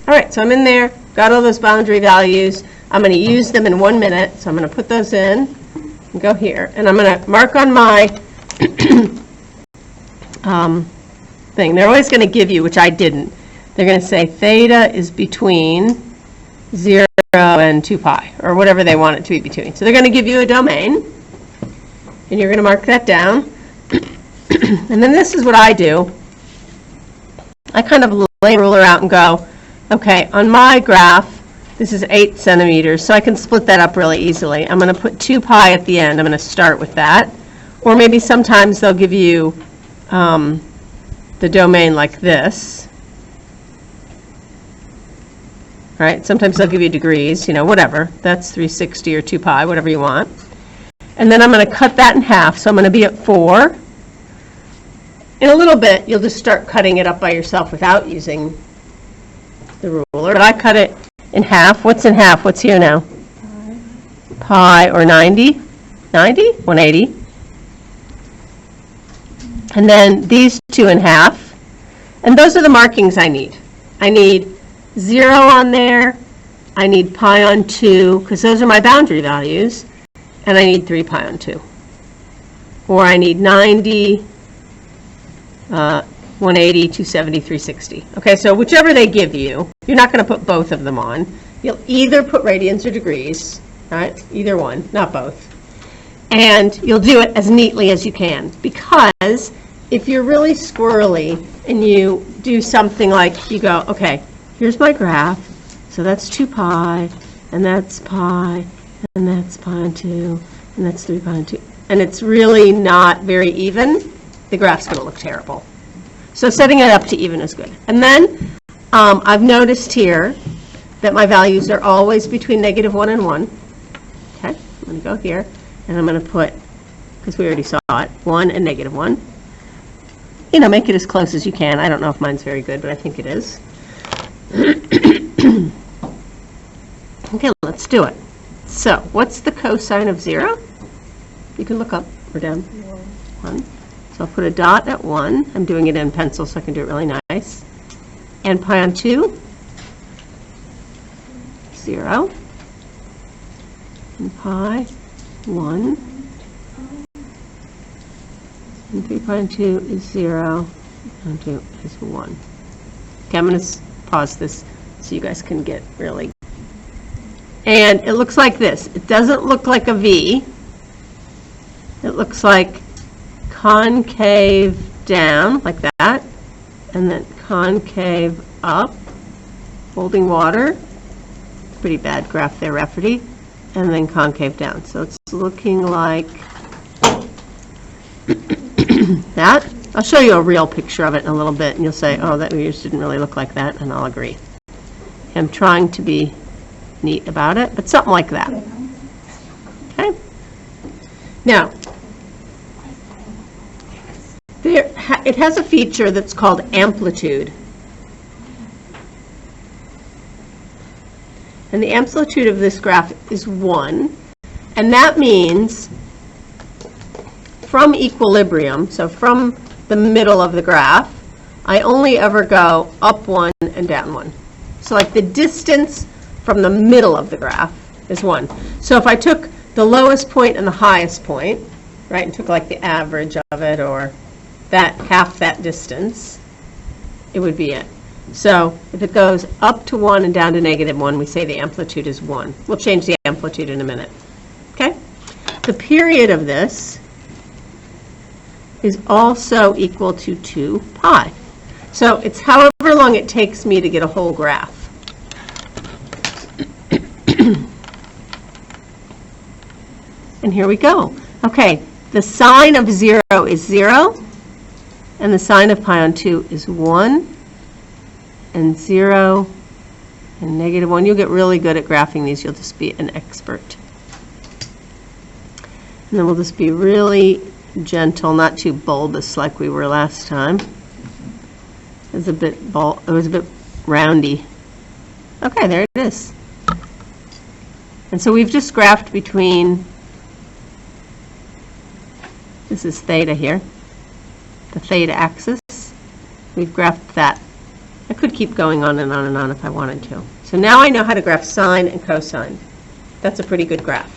All right, so I'm in there, got all those boundary values. I'm going to use them in 1 minute, so I'm going to put those in and go here. And I'm going to mark on my thing. They're always going to give you, which I didn't, they're going to say theta is between 0 and 2 pi, or whatever they want it to be between. So they're going to give you a domain, and you're going to mark that down. And then this is what I do. I kind of lay a ruler out and go, okay, on my graph, this is 8 centimeters, so I can split that up really easily. I'm going to put 2 pi at the end. I'm going to start with that. Or maybe sometimes they'll give you the domain like this. Right? Sometimes they'll give you degrees, whatever. That's 360 or 2 pi, whatever you want. And then I'm going to cut that in half. So I'm going to be at 4. In a little bit, you'll just start cutting it up by yourself without using the ruler. But I cut it in half. What's in half? What's here now? Pi or 90? 90? 180. And then these two in half. And those are the markings I need. I need 0 on there. I need pi on 2, because those are my boundary values. And I need 3 pi on 2. Or I need 90, 180, 270, 360. Okay, so whichever they give you, you're not going to put both of them on. You'll either put radians or degrees, right? Either one, not both. And you'll do it as neatly as you can, because if you're really squirrely and you do something like you go, okay, here's my graph, so that's 2 pi, and that's pi, and that's pi on 2, and that's 3 pi on 2, and it's really not very even, the graph's going to look terrible. So setting it up to even is good. And then I've noticed here that my values are always between -1 and 1. Okay, I'm going to go here, and I'm going to put, because we already saw it, 1 and -1. Make it as close as you can. I don't know if mine's very good, but I think it is. Okay, let's do it. So, what's the cosine of 0? You can look up or down. 1. So I'll put a dot at 1. I'm doing it in pencil so I can do it really nice. And pi on 2, 0. And pi, 1. And 3 pi on 2 is 0. And 2 is 1. Okay, I'm going to pause this so you guys can get really. And it looks like this. It doesn't look like a V. It looks like concave down, like that, and then concave up, holding water. Pretty bad graph there, Rafferty. And then concave down. So it's looking like that. I'll show you a real picture of it in a little bit, and you'll say, oh, that yours didn't really look like that, and I'll agree. I'm trying to be neat about it, but something like that. Okay? Now, it has a feature that's called amplitude. And the amplitude of this graph is 1. And that means from equilibrium, so from the middle of the graph, I only ever go up 1 and down 1. So like the distance from the middle of the graph is 1. So if I took the lowest point and the highest point, right, and took like the average of it, or that half that distance, it would be it. So if it goes up to 1 and down to -1, we say the amplitude is 1. We'll change the amplitude in a minute. Okay? The period of this is also equal to 2 pi. So it's however long it takes me to get a whole graph. And here we go. Okay, the sine of 0 is 0, and the sine of pi on 2 is 1, and 0, and -1. You'll get really good at graphing these. You'll just be an expert. And then we'll just be really gentle, not too bulbous like we were last time. It was a bit roundy. Okay, there it is. And so we've just graphed between, this is theta here, the theta axis. We've graphed that. I could keep going on and on and on if I wanted to. So now I know how to graph sine and cosine. That's a pretty good graph.